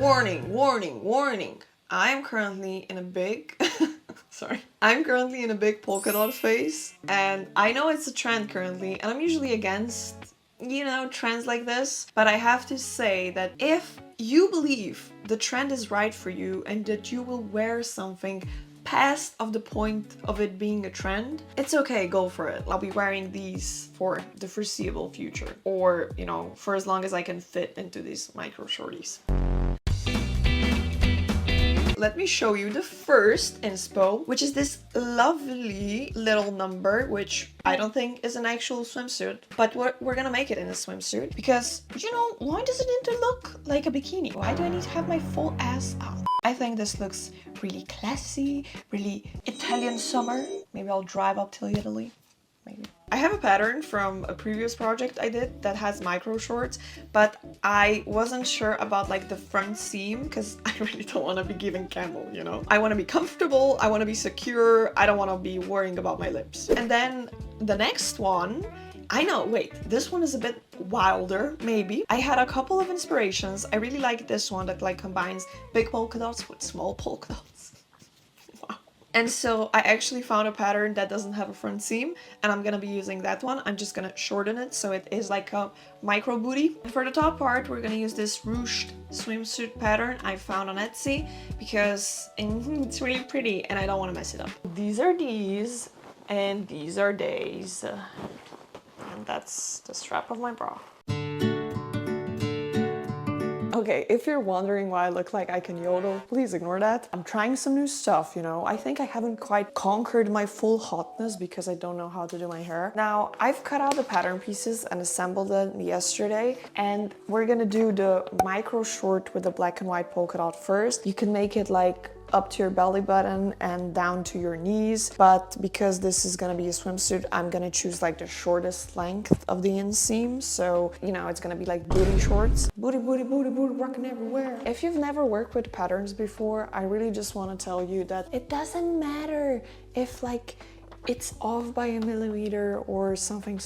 Warning, warning, warning. I'm currently in a big I'm currently in a big polka dot phase, and I know it's a trend currently, and I'm usually against, you know, trends like this, but I have to say that if you believe the trend is right for you and that you will wear something past of the point of it being a trend, it's okay, go for it. I'll be wearing these for the foreseeable future, or, you know, for as long as I can fit into these micro shorties. Let me show you the first inspo, which is this lovely little number, which I don't think is an actual swimsuit, but we're gonna make it in a swimsuit because, you know, why does it need to look like a bikini? Why do I need to have my full ass out? I think this looks really classy, really Italian summer. Maybe I'll drive up to Italy. Maybe. I have a pattern from a previous project I did that has micro shorts, but I wasn't sure about like the front seam because I really don't want to be giving camel, you know? I want to be comfortable, I want to be secure, I don't want to be worrying about my lips. And then the next one, I know, wait, this one is a bit wilder, maybe. I had a couple of inspirations. I really like this one that like combines big polka dots with small polka dots. And so I actually found a pattern that doesn't have a front seam, and I'm gonna be using that one. I'm just gonna shorten it so it is like a micro booty. And for the top part, we're gonna use this ruched swimsuit pattern I found on Etsy because it's really pretty and I don't want to mess it up. These are these, and these are days. And that's the strap of my bra. Okay, if you're wondering why I look like I can yodel, please ignore that. I'm trying some new stuff, you know. I think I haven't quite conquered my full hotness because I don't know how to do my hair. Now, I've cut out the pattern pieces and assembled them yesterday, and we're gonna do the micro short with the black and white polka dot first. You can make it like up to your belly button and down to your knees, but because this is gonna be a swimsuit, I'm gonna choose like the shortest length of the inseam, so you know it's gonna be like booty shorts. Booty, booty, booty, booty, rocking everywhere. If you've never worked with patterns before, I really just want to tell you that it doesn't matter if like it's off by a millimeter or something.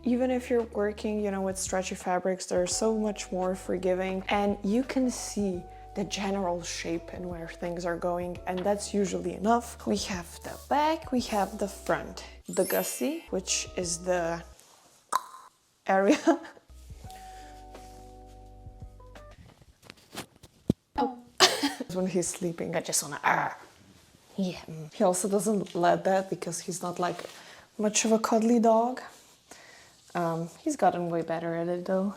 Even if you're working, you know, with stretchy fabrics, they're so much more forgiving, and you can see the general shape and where things are going, and that's usually enough. We have the back, we have the front. The gussie, which is the area. Oh. When he's sleeping, I just wanna yeah. He also doesn't let that because he's not like much of a cuddly dog. He's gotten way better at it though.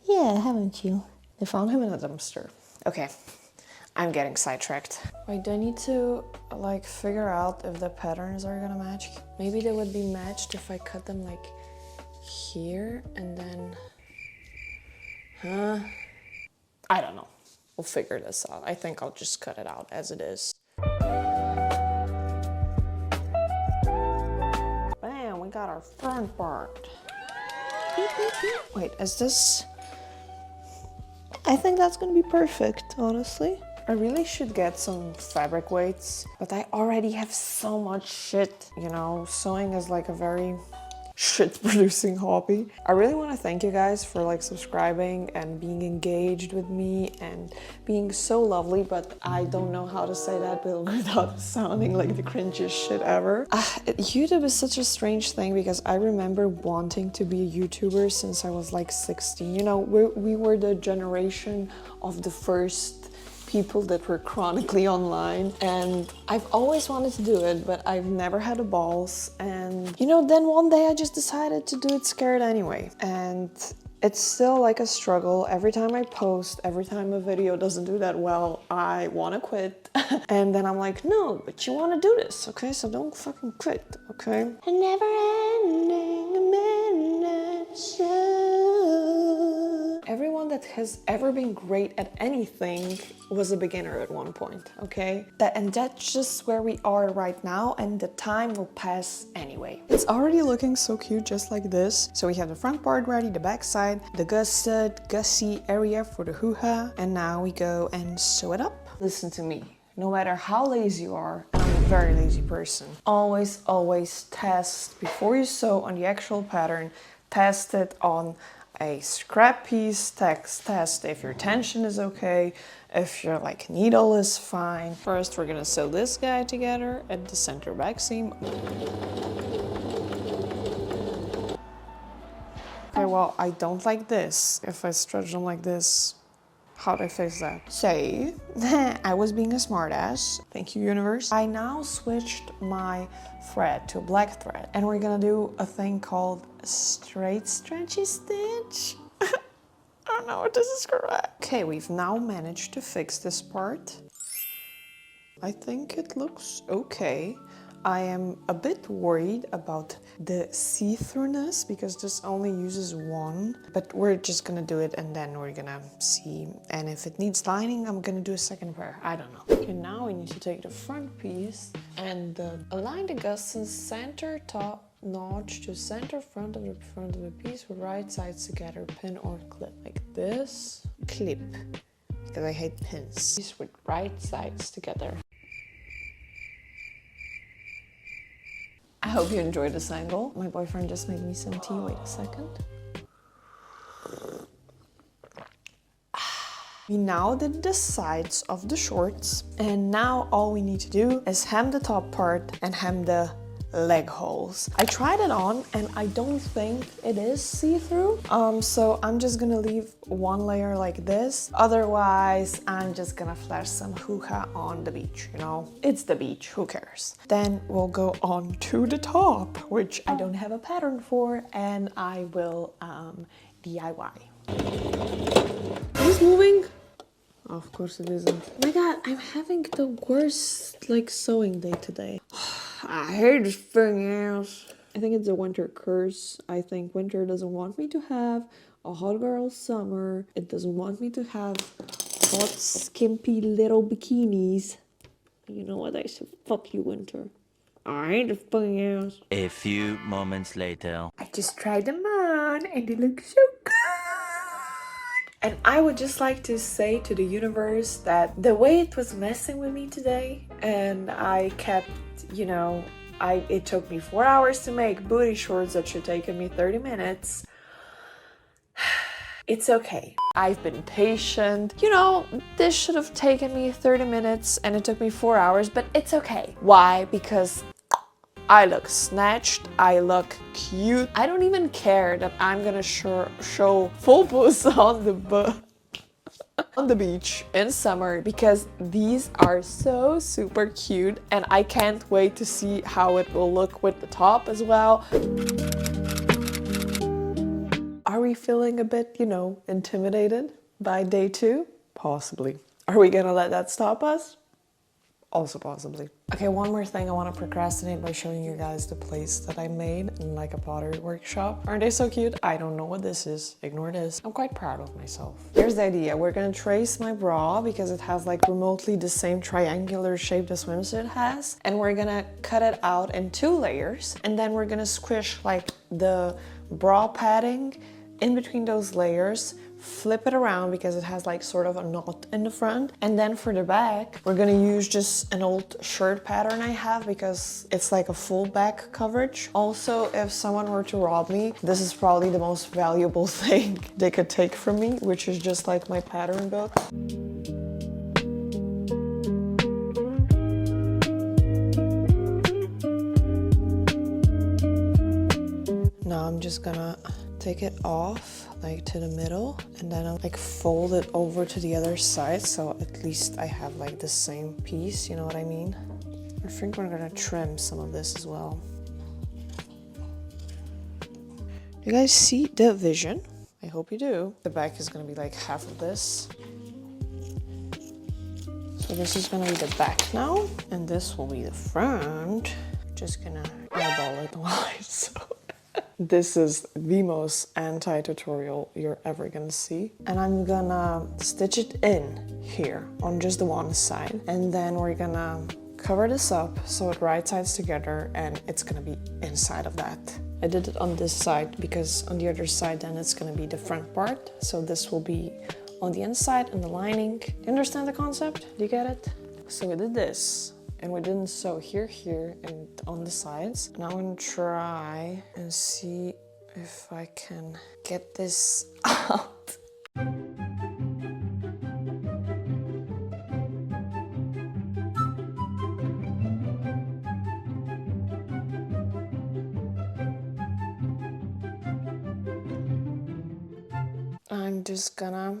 Yeah, haven't you? They found him in a dumpster. Okay, I'm getting sidetracked. Wait, do I need to like figure out if the patterns are gonna match? Maybe they would be matched if I cut them like here and then, I don't know. We'll figure this out. I think I'll just cut it out as it is. Bam, we got our front part. Wait, is this? I think that's gonna be perfect, honestly. I really should get some fabric weights, but I already have so much shit, you know. Sewing is like a very shit producing hobby. I really want to thank you guys for like subscribing and being engaged with me and being so lovely, but I don't know how to say that without sounding like the cringiest shit ever. YouTube is such a strange thing because I remember wanting to be a YouTuber since I was like 16. You know, we were the generation of the first people that were chronically online, and I've always wanted to do it, but I've never had the balls. And you know, then one day I just decided to do it scared anyway, and it's still like a struggle. Every time I post, every time a video doesn't do that well, I want to quit. And then I'm like, no, but you want to do this, okay? So don't fucking quit, okay? A never-ending midnight show. Everyone that has ever been great at anything was a beginner at one point, okay? And that's just where we are right now, and the time will pass anyway. It's already looking so cute just like this. So we have the front part ready, the back side, the gussie area for the hoo-ha, and now we go and sew it up. Listen to me, no matter how lazy you are, and I'm a very lazy person, always test before you sew on the actual pattern. Test it on a scrap piece test if your tension is okay, if your like needle is fine. First, we're gonna sew this guy together at the center back seam. Okay, well, I don't like this. If I stretch them like this, how'd I fix that? So, I was being a smartass. Thank you, universe. I now switched my thread to a black thread, and we're gonna do a thing called straight stretchy stitch. I don't know if this is correct. Okay, we've now managed to fix this part. I think it looks okay. I am a bit worried about the see-throughness because this only uses one, but we're just gonna do it and then we're gonna see. And if it needs lining, I'm gonna do a second pair. I don't know. Okay, now we need to take the front piece and align the gusset's center top notch to center front of the piece with right sides together, pin or clip like this. Clip, because I hate pins. Piece with right sides together. I hope you enjoyed this angle. My boyfriend just made me some tea. Wait a second. We now did the sides of the shorts, and now all we need to do is hem the top part and hem the leg holes. I tried it on and I don't think it is see-through. So I'm just gonna leave one layer like this. Otherwise, I'm just gonna flash some hookah on the beach, you know? It's the beach, who cares? Then we'll go on to the top, which I don't have a pattern for, and I will DIY. Is it moving? Oh, of course it isn't. Oh my god, I'm having the worst like sewing day today. I hate this thing. I think it's a winter curse. I think winter doesn't want me to have a hot girl summer. It doesn't want me to have hot, skimpy little bikinis. You know what I said? Fuck you, winter. I hate this thing. A few moments later. I just tried them on and they look so good. And I would just like to say to the universe that the way it was messing with me today, and I kept, you know, it took me 4 hours to make booty shorts that should take me 30 minutes. It's okay. I've been patient. You know, this should have taken me 30 minutes and it took me 4 hours, but it's okay. Why? Because I look snatched, I look cute. I don't even care that I'm gonna show full puss on the beach in summer because these are so super cute and I can't wait to see how it will look with the top as well. Are we feeling a bit, you know, intimidated by day 2? Possibly. Are we gonna let that stop us? Also possibly. Okay, one more thing I want to procrastinate by showing you guys the plates that I made in like a pottery workshop. Aren't they so cute? I don't know what this is. Ignore this. I'm quite proud of myself. Here's the idea. We're gonna trace my bra because it has like remotely the same triangular shape the swimsuit has. And we're gonna cut it out in 2 layers. And then we're gonna squish like the bra padding in between those layers, flip it around because it has like sort of a knot in the front. And then for the back, we're gonna use just an old shirt pattern I have because it's like a full back coverage. Also, if someone were to rob me, this is probably the most valuable thing they could take from me, which is just like my pattern book. Now I'm just gonna take it off like to the middle and then I'll like fold it over to the other side so at least I have like the same piece, you know what I mean? I think we're gonna trim some of this as well. You guys see the vision? I hope you do. The back is gonna be like half of this. So this is gonna be the back now and this will be the front. Just gonna eyeball it while I sew. This is the most anti-tutorial you're ever gonna see. And I'm gonna stitch it in here on just the one side. And then we're gonna cover this up so it right sides together and it's gonna be inside of that. I did it on this side because on the other side then it's gonna be the front part. So this will be on the inside and the lining. Do you understand the concept? Do you get it? So we did this. And we didn't sew here, and on the sides. Now I'm gonna try and see if I can get this out. I'm just gonna,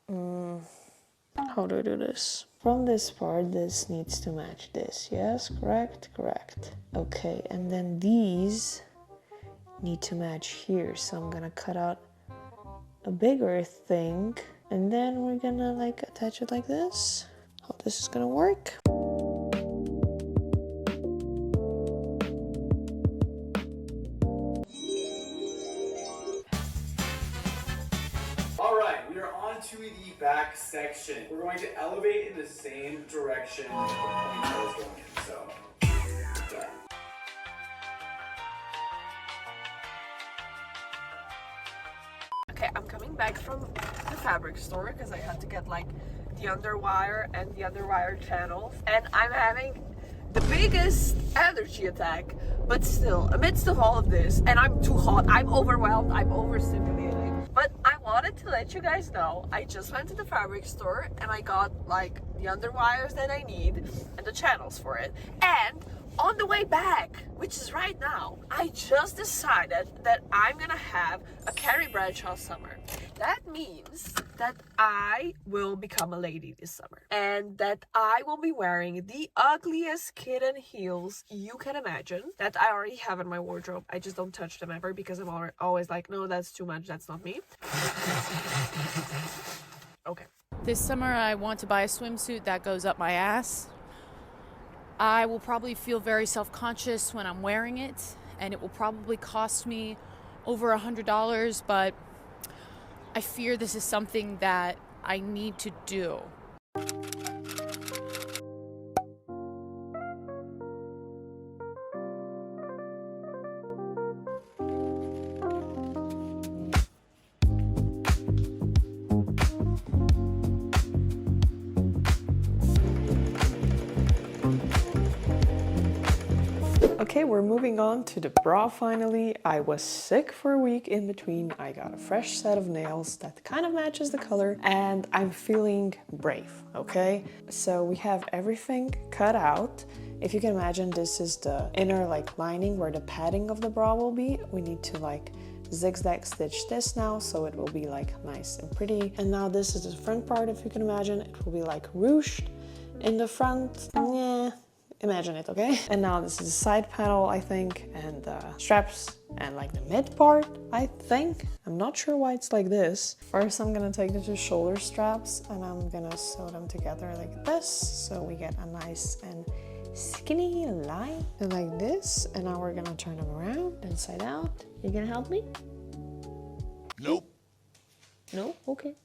how do I do this? From this part, this needs to match this. Yes, correct, correct. Okay, and then these need to match here. So I'm gonna cut out a bigger thing, and then we're gonna like attach it like this. How this is gonna work. Alright, we are on to the back section. We're going to elevate in the same direction the ponytail is going in, so yeah. Okay, I'm coming back from the fabric store because I had to get like the underwire and the underwire channels, and I'm having the biggest energy attack, but still, amidst of all of this, and I'm too hot, I'm overwhelmed, I'm overstimulated. But I wanted to let you guys know, I just went to the fabric store and I got like the underwires that I need and the channels for it. And on the way back, which is right now, I just decided that I'm gonna have a Carrie Bradshaw summer. That means that I will become a lady this summer, and that I will be wearing the ugliest kitten heels you can imagine that I already have in my wardrobe. I just don't touch them ever because I'm always like, no, that's too much, that's not me. Okay. This summer I want to buy a swimsuit that goes up my ass. I will probably feel very self-conscious when I'm wearing it, and it will probably cost me over $100, but I fear this is something that I need to do. Okay, we're moving on to the bra finally. I was sick for a week in between. I got a fresh set of nails that kind of matches the color, and I'm feeling brave, okay? So we have everything cut out. If you can imagine, this is the inner like lining where the padding of the bra will be. We need to like zigzag stitch this now so it will be like nice and pretty. And now this is the front part, if you can imagine. It will be like ruched in the front. Yeah. Imagine it, okay? And now this is the side panel, I think, and the straps and like the mid part, I think. I'm not sure why it's like this. First, I'm gonna take the two shoulder straps and I'm gonna sew them together like this, so we get a nice and skinny line like this. And now we're gonna turn them around inside out. You gonna help me? Nope. No? Okay.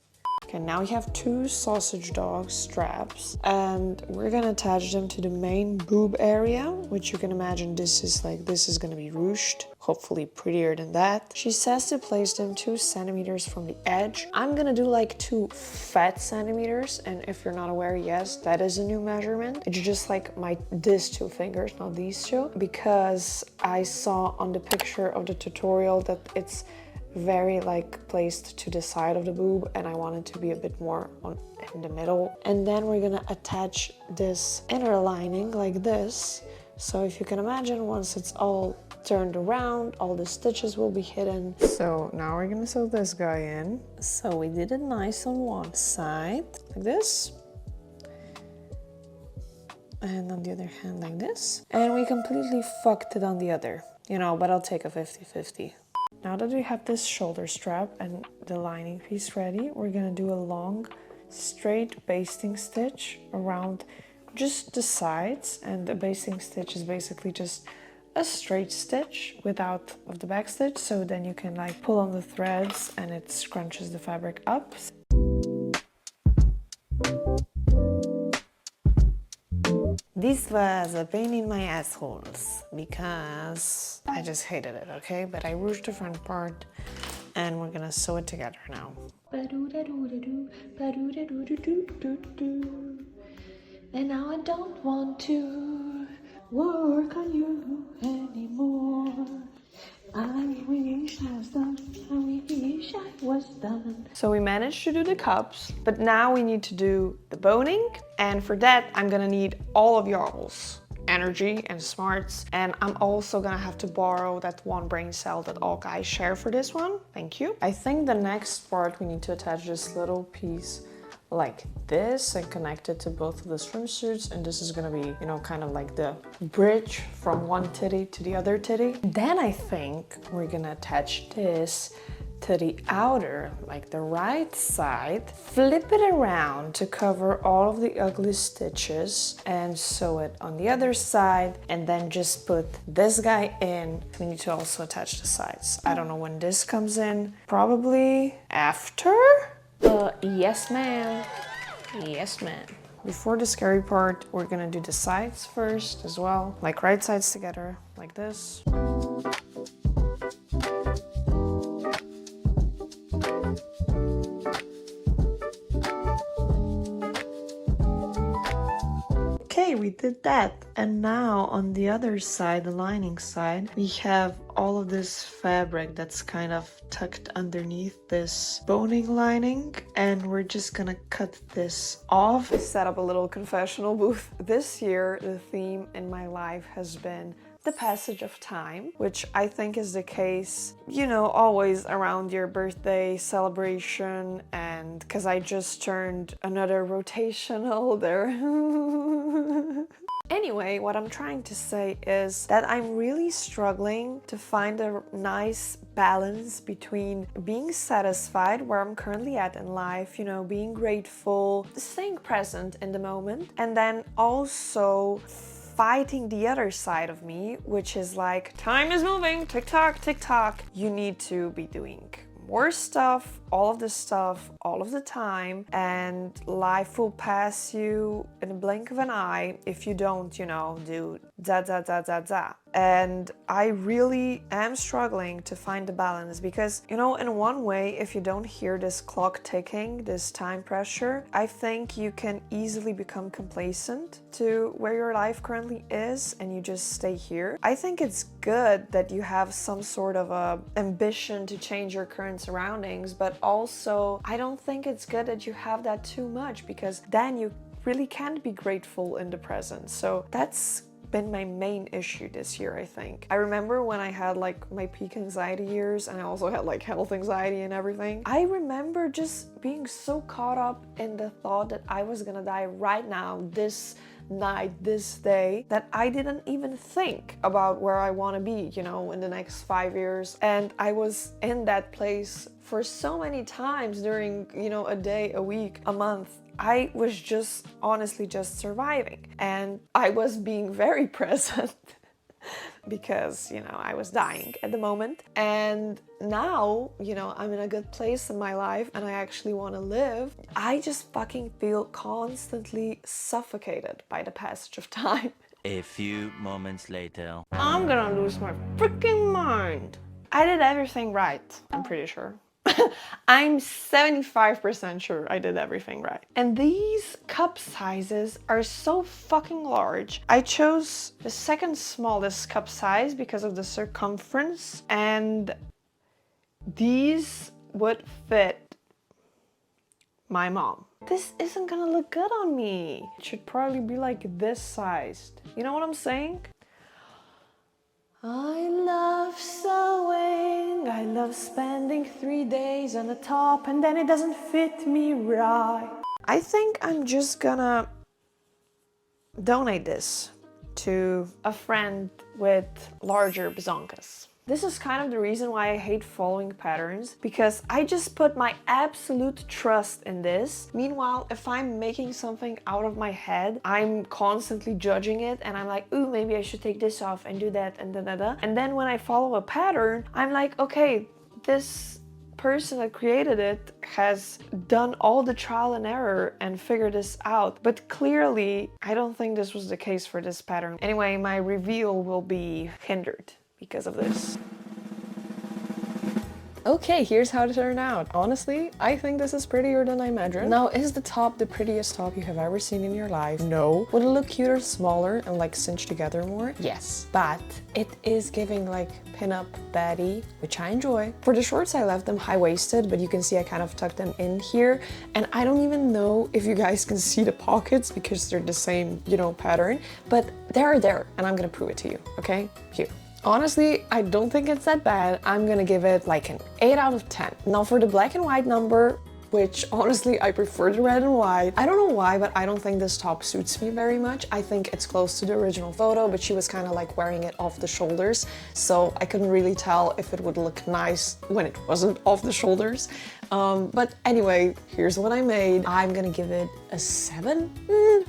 Okay, now we have two sausage dog straps, and we're gonna attach them to the main boob area, which you can imagine this is gonna be ruched, hopefully prettier than that. She says to place them 2 centimeters from the edge. I'm gonna do like 2 fat centimeters, and if you're not aware, yes, that is a new measurement. It's just like these 2 fingers, not these 2, because I saw on the picture of the tutorial that it's very like placed to the side of the boob, and I want it to be a bit more in the middle. And then we're gonna attach this inner lining like this. So if you can imagine, once it's all turned around, all the stitches will be hidden. So now we're gonna sew this guy in. So we did it nice on one side like this, and on the other hand like this, and we completely fucked it on the other, you know, but I'll take a 50-50. Now that we have this shoulder strap and the lining piece ready, we're gonna do a long straight basting stitch around just the sides, and the basting stitch is basically just a straight stitch without of the back stitch, so then you can like pull on the threads and it scrunches the fabric up. This was a pain in my assholes because I just hated it, okay? But I ruched the front part and we're gonna sew it together now. And now I don't want to work on you anymore. I'm with managed to do the cups, but now we need to do the boning. And for that, I'm gonna need all of y'all's energy and smarts. And I'm also gonna have to borrow that one brain cell that all guys share for this one. Thank you. I think the next part, we need to attach this little piece like this and connect it to both of the swimsuits, and this is gonna be, you know, kind of like the bridge from one titty to the other titty. Then I think we're gonna attach this to the outer, like the right side, flip it around to cover all of the ugly stitches and sew it on the other side, and then just put this guy in. We need to also attach the sides. I don't know when this comes in, probably after? Yes ma'am. Yes ma'am. Before the scary part, we're gonna do the sides first as well, like right sides together, like this. Okay, we did that. And now on the other side, the lining side, we have all of this fabric that's kind of tucked underneath this boning lining, and we're just gonna cut this off. I set up a little confessional booth. This year, the theme in my life has been the passage of time, which I think is the case, you know, always around your birthday celebration, and because I just turned another rotation older. Anyway, what I'm trying to say is that I'm really struggling to find a nice balance between being satisfied where I'm currently at in life, you know, being grateful, staying present in the moment, and then also fighting the other side of me, which is like, time is moving, tick tock, tick tock. You need to be doing more stuff, all of this stuff, all of the time, and life will pass you in a blink of an eye if you don't, you know, do da. And I really am struggling to find the balance because, you know, in one way, if you don't hear this clock ticking, this time pressure, I think you can easily become complacent to where your life currently is and you just stay here. I think it's good that you have some sort of a ambition to change your current surroundings, but also I don't think it's good that you have that too much, because then you really can't be grateful in the present. So that's been my main issue this year, I think. I remember when I had like my peak anxiety years, and I also had like health anxiety and everything. I remember just being so caught up in the thought that I was gonna die right now, this night, this day, that I didn't even think about where I want to be, you know, in the next 5 years. And I was in that place for so many times during, you know, a day, a week, a month. I was just honestly just surviving, and I was being very present because, you know, I was dying at the moment. And now, you know, I'm in a good place in my life and I actually want to live. I just fucking feel constantly suffocated by the passage of time. A few moments later. I'm gonna lose my freaking mind. I did everything right, I'm pretty sure. I'm 75% sure I did everything right. And these cup sizes are so fucking large. I chose the second smallest cup size because of the circumference, and these would fit my mom. This isn't gonna look good on me. It should probably be like this sized. You know what I'm saying? I love sewing, I love spending 3 days on the top and then it doesn't fit me right. I think I'm just gonna donate this to a friend with larger bazonkas. This is kind of the reason why I hate following patterns, because I just put my absolute trust in this. Meanwhile, if I'm making something out of my head, I'm constantly judging it and I'm like, ooh, maybe I should take this off and do that and da. And then when I follow a pattern, I'm like, okay, this person that created it has done all the trial and error and figured this out. But clearly, I don't think this was the case for this pattern. Anyway, my reveal will be hindered because of this. Okay, here's how it turned out. Honestly, I think this is prettier than I imagined. Now, is the top the prettiest top you have ever seen in your life? No. Would it look cuter, smaller, and like cinched together more? Yes. But it is giving like pin-up baddie, which I enjoy. For the shorts, I left them high-waisted, but you can see I kind of tucked them in here. And I don't even know if you guys can see the pockets because they're the same, you know, pattern, but they're there, and I'm gonna prove it to you, okay? Here. Honestly, I don't think it's that bad. I'm gonna give it like an 8 out of 10. Now for the black and white number, which honestly I prefer the red and white. I don't know why, but I don't think this top suits me very much. I think it's close to the original photo, but she was kind of like wearing it off the shoulders, so I couldn't really tell if it would look nice when it wasn't off the shoulders. But anyway, here's what I made. I'm gonna give it a 7,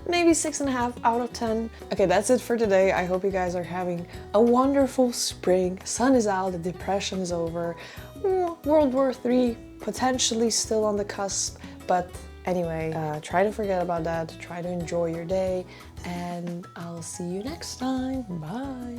maybe 6.5 out of 10. Okay, that's it for today. I hope you guys are having a wonderful spring. Sun is out, the depression is over. World War III potentially still on the cusp, but anyway, try to forget about that. Try to enjoy your day, and I'll see you next time. Bye.